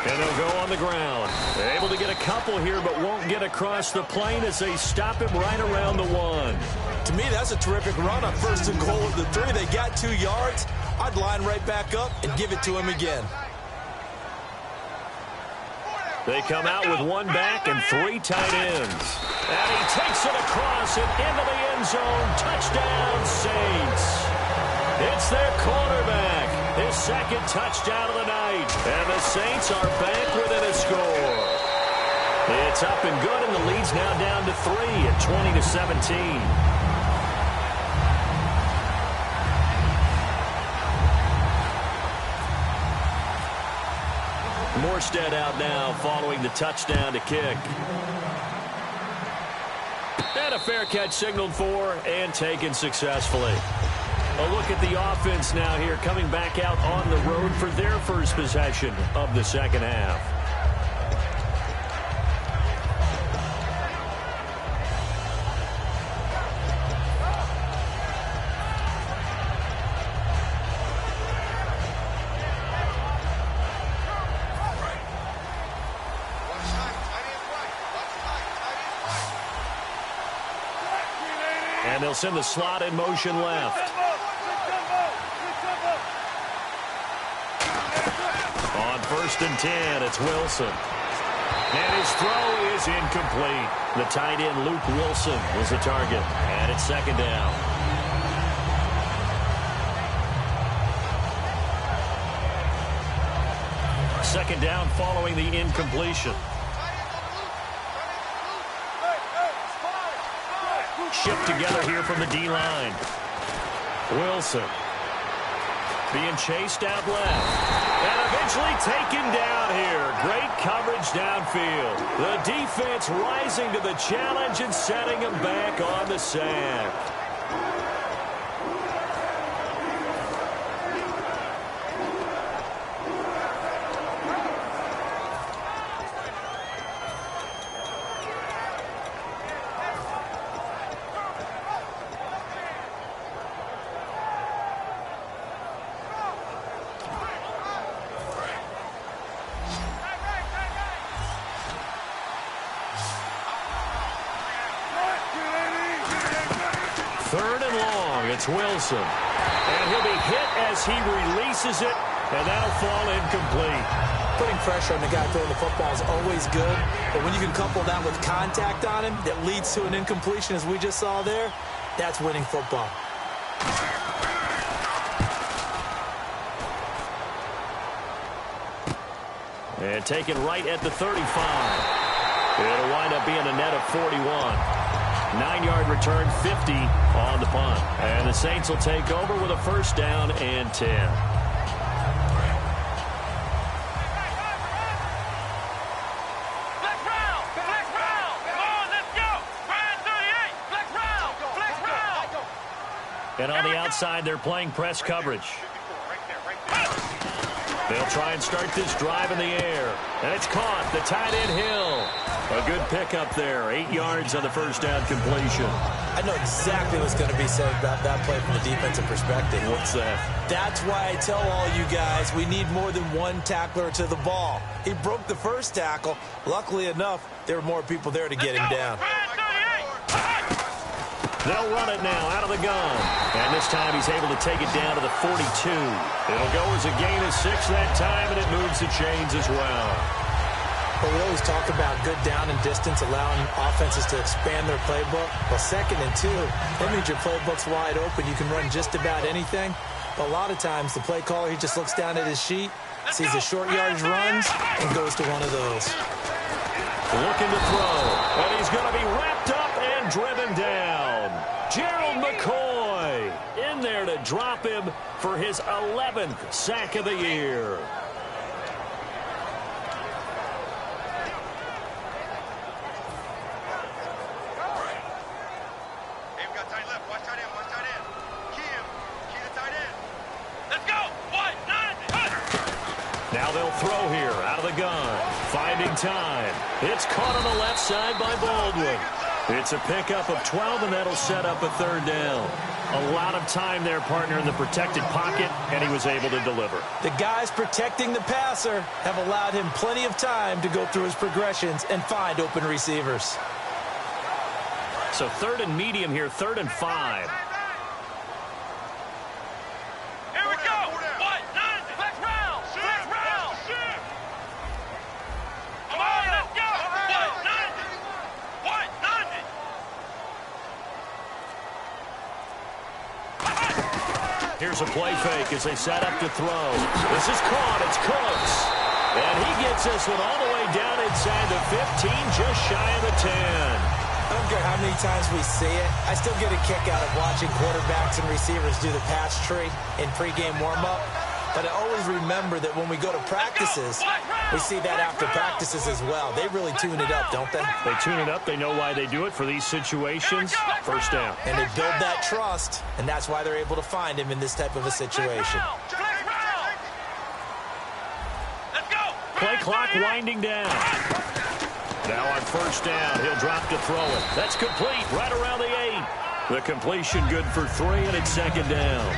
And they'll go on the ground. They're able to get a couple here, but won't get across the plane as they stop him right around the 1. To me, that's a terrific run on 1st and goal of the 3. They got 2 yards. I'd line right back up and give it to him again. They come out with 1 back and 3 tight ends. And he takes it across and into the end zone. Touchdown, Saints. It's their quarterback. His 2nd touchdown of the night. And the Saints are back within a score. It's up and good, and the lead's now down to 3 at 20-17. Morstead out now following the touchdown to kick. And a fair catch signaled for and taken successfully. A look at the offense now here, coming back out on the road for their first possession of the 2nd half. And they'll send the slot in motion left. On 1st and 10, it's Wilson. And his throw is incomplete. The tight end, Luke Wilson, was the target. And it's 2nd down. second down following the incompletion. Shipped together here from the D-line. Wilson being chased out left. And eventually taken down here. Great coverage downfield. The defense rising to the challenge and setting him back on the sack. Third and long, it's Wilson. And he'll be hit as he releases it, and that'll fall incomplete. Putting pressure on the guy throwing the football is always good, but when you can couple that with contact on him that leads to an incompletion, as we just saw there, that's winning football. And taken right at the 35. It'll wind up being a net of 41. 9-yard return, 50 on the punt. And the Saints will take over with a first down and 10. Flex round! Flex round! Come on, let's go! Brian 38! Flex round! Flex round! And on the outside, they're playing press coverage. They'll try and start this drive in the air. And it's caught. The tight end Hill. A good pickup there. 8 yards on the first down completion. I know exactly what's going to be said about that play from the defensive perspective. What's that? That's why I tell all you guys we need more than one tackler to the ball. He broke the first tackle. Luckily enough, there were more people there to get him down. They'll run it now out of the gun. And this time he's able to take it down to the 42. It'll go as a gain of 6 that time, and it moves the chains as well. But we always talk about good down and distance, allowing offenses to expand their playbook. Well, 2nd and 2, that means your playbook's wide open. You can run just about anything. But a lot of times, the play caller, he just looks down at his sheet, sees the short yardage runs, and goes to one of those. Looking to throw, and he's going to be wrapped up and driven down. Gerald McCoy in there to drop him for his 11th sack of the year. Hey, we got tight left. Watch tight end. Watch tight end. Key him. Key the tight end. Let's go. 1-9. Now they'll throw here out of the gun. Finding time. It's caught on the left side by Baldwin. It's a pickup of 12, and that'll set up a third down. A lot of time there, partner, in the protected pocket, and he was able to deliver. The guys protecting the passer have allowed him plenty of time to go through his progressions and find open receivers. So 3rd and medium here, 3rd and 5. Here we go. 1-9. Flex round. Flex round. Come on, let's go. 1-9. 1-9. Here's a play fake as they set up to throw. This is caught. It's Cooks. And he gets this one all the way down inside the 15, just shy of the 10. I don't care how many times we see it. I still get a kick out of watching quarterbacks and receivers do the pass tree in pregame warm-up. But I always remember that when we go to practices, we see that after practices as well. They really tune it up, don't they? They tune it up. They know why they do it for these situations. First down. And they build that trust, and that's why they're able to find him in this type of a situation. Play clock winding down. Now on first down, he'll drop to throw it. That's complete, right around the 8. The completion good for 3, and it's 2nd down.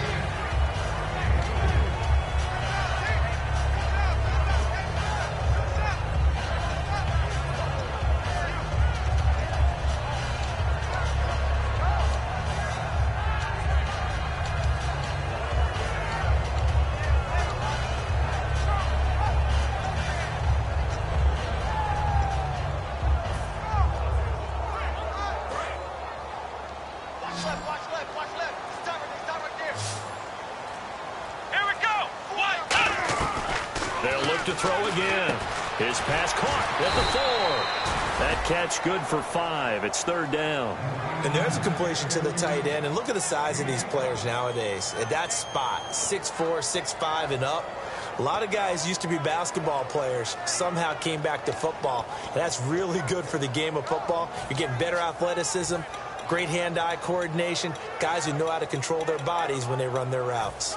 Watch left. Watch left. Stop right there. to throw again. His pass caught at the 4. That catch good for 5. It's 3rd down. And there's a completion to the tight end. And look at the size of these players nowadays. At that spot, 6'4", 6'5", and up. A lot of guys used to be basketball players, somehow came back to football. And that's really good for the game of football. You're getting better athleticism, great hand-eye coordination, guys who know how to control their bodies when they run their routes.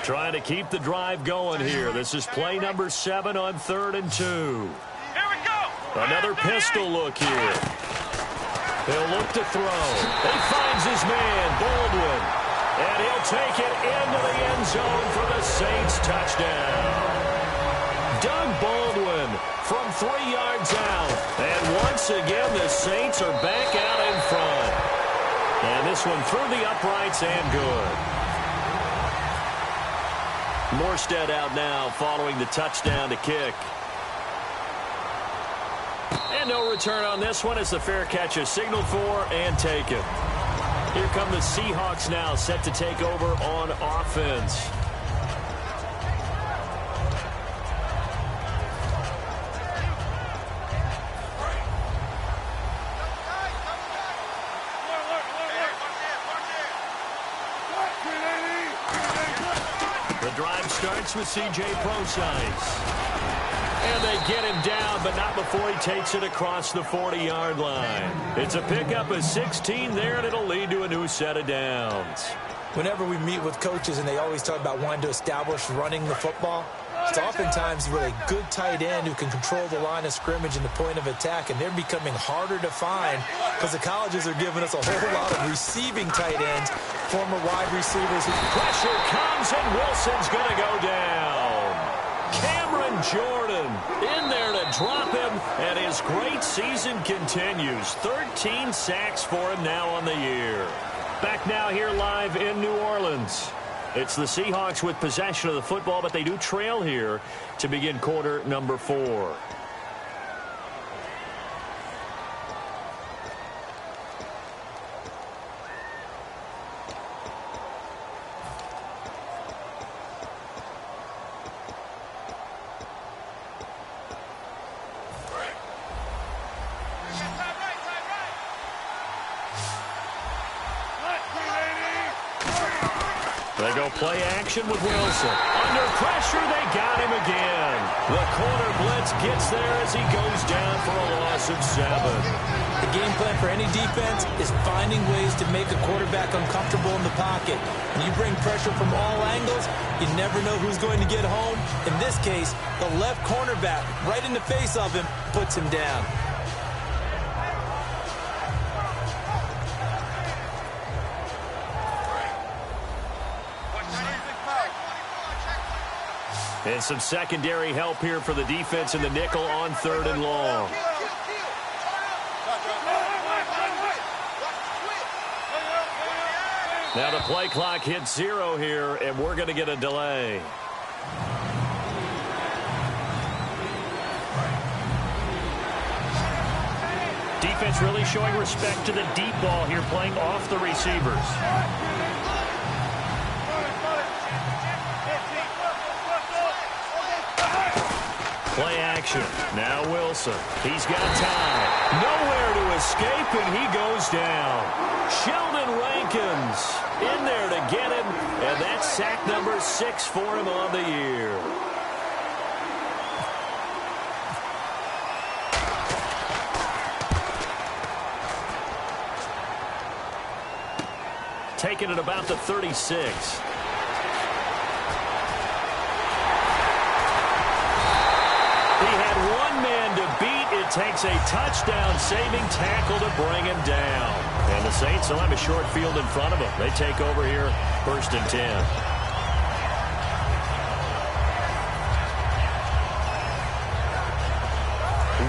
Trying to keep the drive going here. This is play number 7 on 3rd and 2. Here we go. Another pistol look here. He'll look to throw. He finds his man, Baldwin. And he'll take it into the end zone for the Saints touchdown. Doug Baldwin from 3 yards out. And once again, the Saints are back out in front. And this one through the uprights and good. Morstead out now following the touchdown to kick. And no return on this one as the fair catch is signaled for and taken. Here come the Seahawks now set to take over on offense. The drive starts with C.J. Prosise. And they get him down, but not before he takes it across the 40-yard line. It's a pickup of 16 there, and it'll lead to a new set of downs. Whenever we meet with coaches and they always talk about wanting to establish running the football, it's oftentimes with a good tight end who can control the line of scrimmage and the point of attack, and they're becoming harder to find because the colleges are giving us a whole lot of receiving tight ends, former wide receivers. Pressure comes, and Wilson's going to go down. Cameron Jordan in there to drop him, and his great season continues. 13 sacks for him now on the year. Back now here live in New Orleans. It's the Seahawks with possession of the football, but they do trail here to begin quarter number 4. They go play action with Wilson. Under pressure, they got him again. The corner blitz gets there as he goes down for a loss of 7. The game plan for any defense is finding ways to make a quarterback uncomfortable in the pocket. When you bring pressure from all angles, you never know who's going to get home. In this case, the left cornerback, right in the face of him, puts him down. And some secondary help here for the defense in the nickel on 3rd and long. Now the play clock hits 0 here, and we're going to get a delay. Defense really showing respect to the deep ball here, playing off the receivers. Play action. Now Wilson. He's got time. Nowhere to escape, and he goes down. Sheldon Rankins in there to get him, and that's sack number 6 for him on the year. Taking it about the 36. Takes a touchdown-saving tackle to bring him down. And the Saints will have a short field in front of them. They take over here, 1st and 10.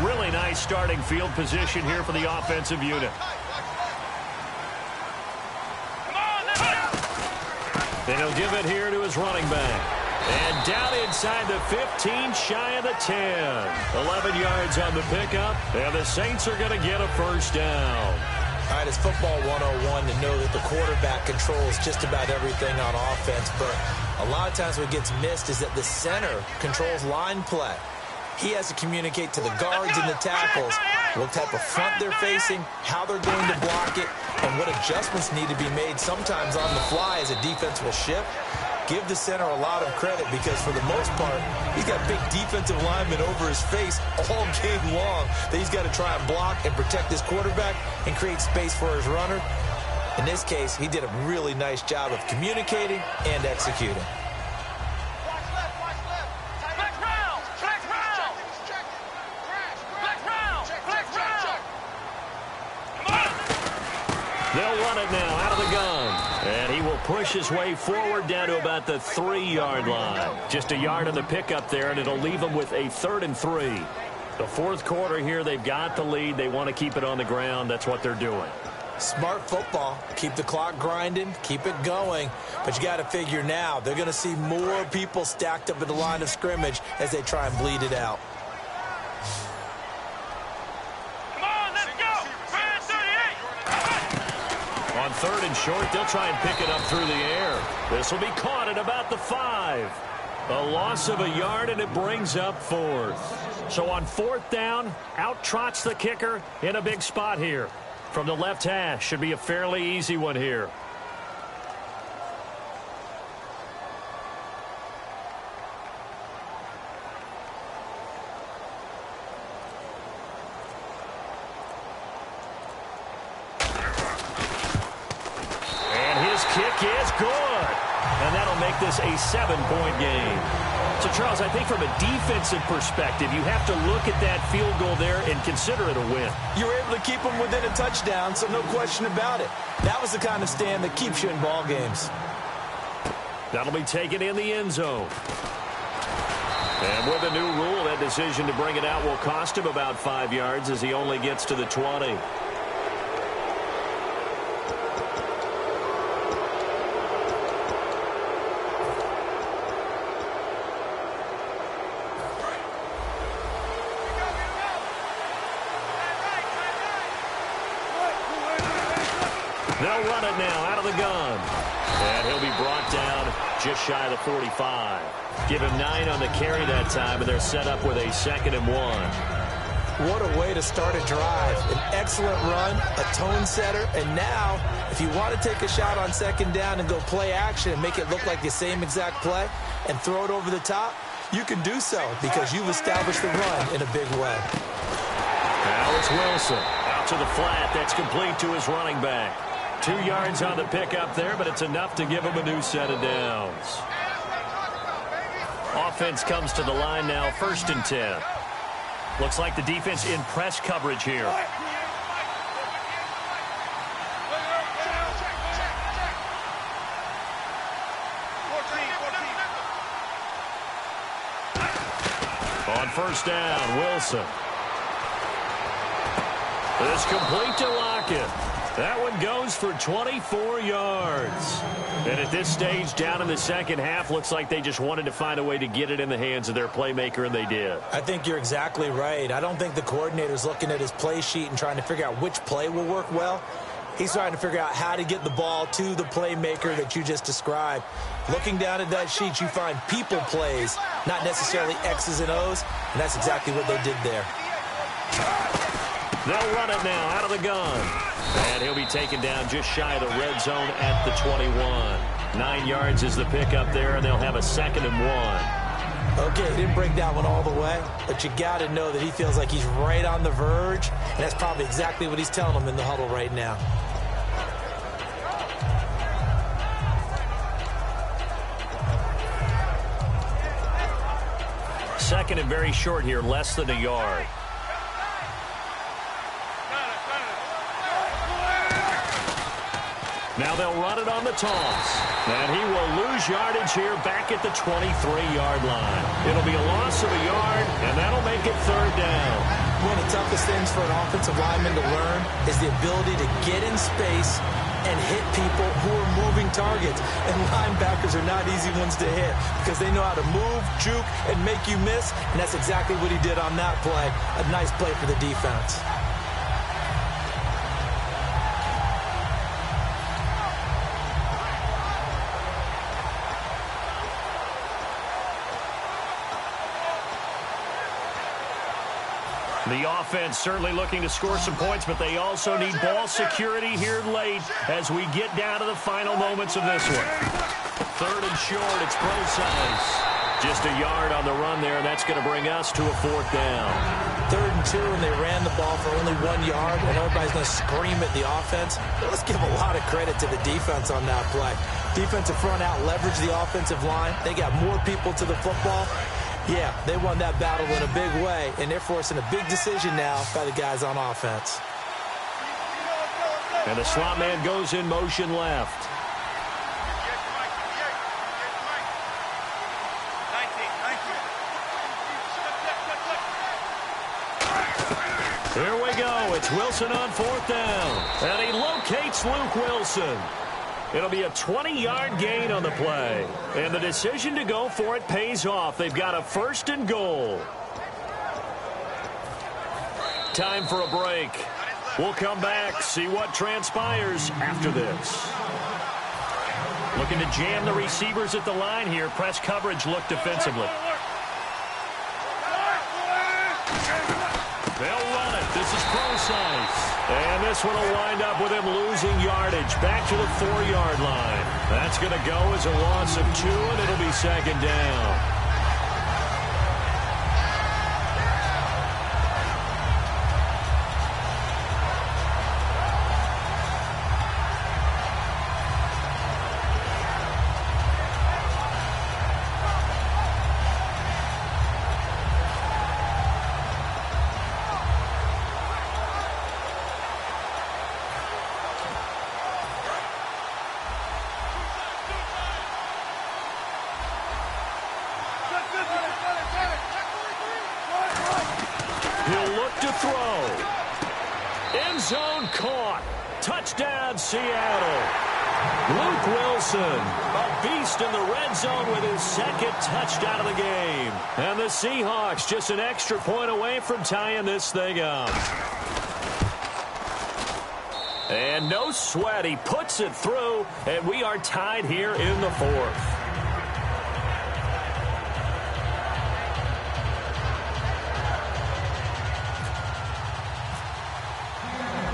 Really nice starting field position here for the offensive unit. Then he'll give it here to his running back. And down inside the 15, shy of the 10. 11 yards on the pickup, and the Saints are going to get a 1st down. All right, it's football 101 to know that the quarterback controls just about everything on offense, but a lot of times what gets missed is that the center controls line play. He has to communicate to the guards and the tackles what type of front they're facing, how they're going to block it, and what adjustments need to be made sometimes on the fly as a defense will shift. Give the center a lot of credit because for the most part, he's got big defensive linemen over his face all game long that he's got to try and block and protect his quarterback and create space for his runner. In this case, he did a really nice job of communicating and executing. They'll run it now out of the gun. And he will push his way forward down to about the 3-yard line. Just a yard on the pickup there, and it'll leave them with a 3rd and 3. The fourth quarter here, they've got the lead. They want to keep it on the ground. That's what they're doing. Smart football. Keep the clock grinding. Keep it going. But you got to figure now, they're going to see more people stacked up at the line of scrimmage as they try and bleed it out. On 3rd and short, they'll try and pick it up through the air. This will be caught at about the 5. A loss of a yard, and it brings up 4th. So on 4th down, out trots the kicker in a big spot here. From the left hash, should be a fairly easy one here. Kick is good. And that'll make this a 7-point game. So, Charles, I think from a defensive perspective, you have to look at that field goal there and consider it a win. You were able to keep them within a touchdown, so no question about it. That was the kind of stand that keeps you in ball games. That'll be taken in the end zone. And with a new rule, that decision to bring it out will cost him about 5 yards as he only gets to the 20. They'll run it now out of the gun. And he'll be brought down just shy of the 45. Give him 9 on the carry that time, and they're set up with a 2nd and 1. What a way to start a drive. An excellent run, a tone setter, and now, if you want to take a shot on 2nd down and go play action and make it look like the same exact play and throw it over the top, you can do so because you've established the run in a big way. Now it's Wilson. Out to the flat. That's complete to his running back. 2 yards on the pickup there, but it's enough to give him a new set of downs. Offense comes to the line now, 1st and 10. Looks like the defense in press coverage here. On 1st down, Wilson. It's complete to Lockett. That one goes for 24 yards. And at this stage, down in the second half, looks like they just wanted to find a way to get it in the hands of their playmaker, and they did. I think you're exactly right. I don't think the coordinator's looking at his play sheet and trying to figure out which play will work well. He's trying to figure out how to get the ball to the playmaker that you just described. Looking down at that sheet, you find people plays, not necessarily X's and O's, and that's exactly what they did there. They'll run it now out of the gun. And he'll be taken down just shy of the red zone at the 21. 9 yards is the pickup there, and they'll have a 2nd and 1. Okay, he didn't break that one all the way, but you got to know that he feels like he's right on the verge, and that's probably exactly what he's telling them in the huddle right now. Second and very short here, less than a yard. Now they'll run it on the toss. And he will lose yardage here back at the 23-yard line. It'll be a loss of a yard, and that'll make it 3rd down. One of the toughest things for an offensive lineman to learn is the ability to get in space and hit people who are moving targets. And linebackers are not easy ones to hit because they know how to move, juke, and make you miss. And that's exactly what he did on that play. A nice play for the defense. The offense certainly looking to score some points, but they also need ball security here late as we get down to the final moments of this one. 3rd and short, it's Procise. Just a yard on the run there, and that's going to bring us to a 4th down. 3rd and 2, and they ran the ball for only 1 yard, and everybody's going to scream at the offense. Let's give a lot of credit to the defense on that play. Defensive front out leveraged the offensive line. They got more people to the football. Yeah, they won that battle in a big way, and they're forcing a big decision now by the guys on offense. And the slot man goes in motion left. Here we go. It's Wilson on 4th down. And he locates Luke Wilson. It'll be a 20-yard gain on the play. And the decision to go for it pays off. They've got a 1st and goal. Time for a break. We'll come back, see what transpires after this. Looking to jam the receivers at the line here. Press coverage look defensively. They'll run it. This is Procise. And this one will wind up with him losing yardage back to the 4-yard line. That's going to go as a loss of 2, and it'll be 2nd down. Touchdown, Seattle. Luke Wilson, a beast in the red zone with his 2nd touchdown of the game. And the Seahawks just an extra point away from tying this thing up. And no sweat, he puts it through, and we are tied here in the 4th.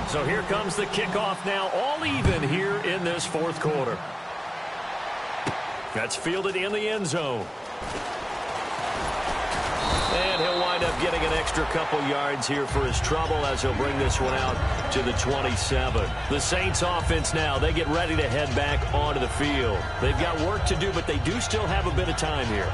So here comes the kickoff now, all even here in this 4th quarter. That's fielded in the end zone. And he'll wind up getting an extra couple yards here for his trouble as he'll bring this one out to the 27. The Saints offense now, they get ready to head back onto the field. They've got work to do, but they do still have a bit of time here.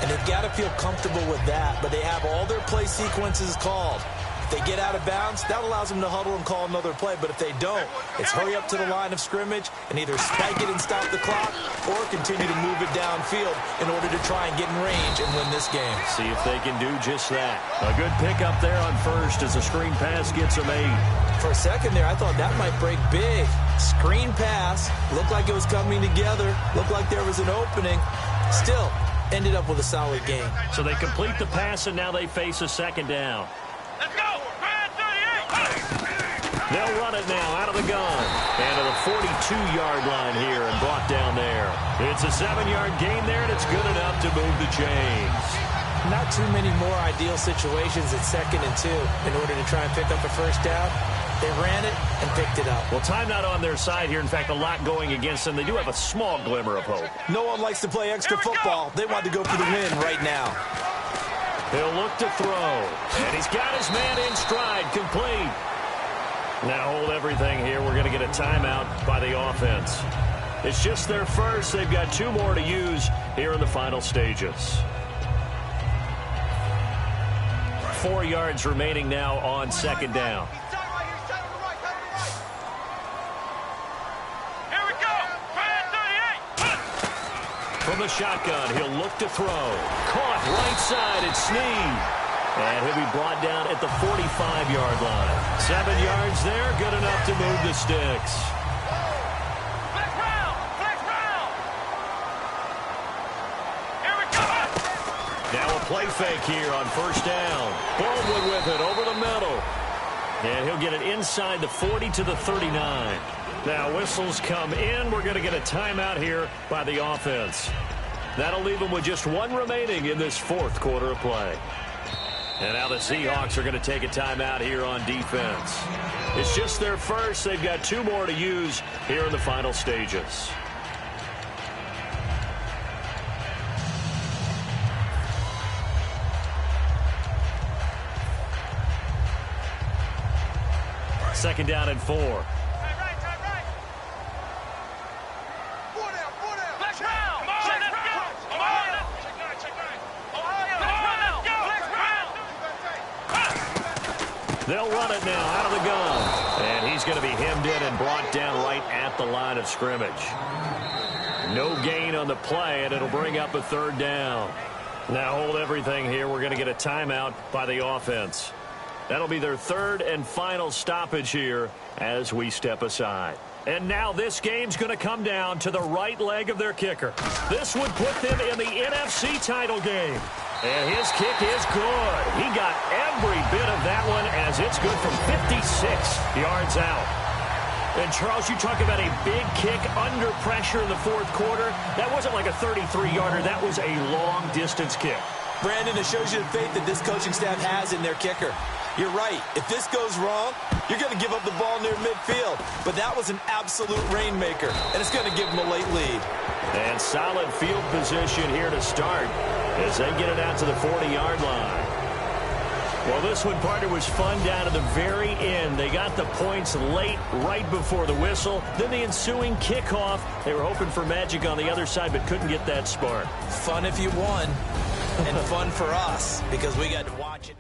And they've got to feel comfortable with that, but they have all their play sequences called. If they get out of bounds, that allows them to huddle and call another play. But if they don't, it's hurry up to the line of scrimmage and either spike it and stop the clock or continue to move it downfield in order to try and get in range and win this game. See if they can do just that. A good pickup there on 1st as the screen pass gets them 8. For a second there, I thought that might break big. Screen pass, looked like it was coming together, looked like there was an opening. Still, ended up with a solid game. So they complete the pass, and now they face a 2nd down. Let's go! Brand 38! They'll run it now out of the gun. And to the 42-yard line here and brought down there. It's a 7-yard gain there, and it's good enough to move the chains. Not too many more ideal situations at 2nd and 2 in order to try and pick up a 1st down. They ran it and picked it up. Well, time not on their side here. In fact, a lot going against them. They do have a small glimmer of hope. No one likes to play extra football. They want to go for the win right now. He'll look to throw. And he's got his man in stride, complete. Now hold everything here. We're going to get a timeout by the offense. It's just their first. They've got 2 more to use here in the final stages. 4 yards remaining now on 2nd down. Here we go! Brand 38! From the shotgun, he'll look to throw. Caught right side, it's Snead. And he'll be brought down at the 45-yard line. 7 yards there, good enough to move the sticks. Flex round! Flex round! Here we go! Now a play fake here on 1st down. Baldwin with it over the middle. And he'll get it inside the 40 to the 39. Now whistles come in. We're going to get a timeout here by the offense. That'll leave them with just 1 remaining in this 4th quarter of play. And now the Seahawks are going to take a timeout here on defense. It's just their first. They've got 2 more to use here in the final stages. Second down and 4. Right. 4 down. Let's go. Come on, let's go. Come on. Check 9. Ohio, let's go. They'll run it now out of the gun. And he's going to be hemmed in and brought down right at the line of scrimmage. No gain on the play, and it'll bring up a 3rd down. Now hold everything here. We're going to get a timeout by the offense. That'll be their 3rd and final stoppage here as we step aside. And now this game's going to come down to the right leg of their kicker. This would put them in the NFC title game. And his kick is good. He got every bit of that one as it's good from 56 yards out. And, Charles, you talk about a big kick under pressure in the 4th quarter. That wasn't like a 33-yarder. That was a long-distance kick. Brandon, it shows you the faith that this coaching staff has in their kicker. You're right. If this goes wrong, you're going to give up the ball near midfield. But that was an absolute rainmaker, and it's going to give them a late lead. And solid field position here to start as they get it out to the 40-yard line. Well, this one, partner, was fun down to the very end. They got the points late, right before the whistle. Then the ensuing kickoff. They were hoping for magic on the other side, but couldn't get that spark. Fun if you won, and fun for us because we got to watch it.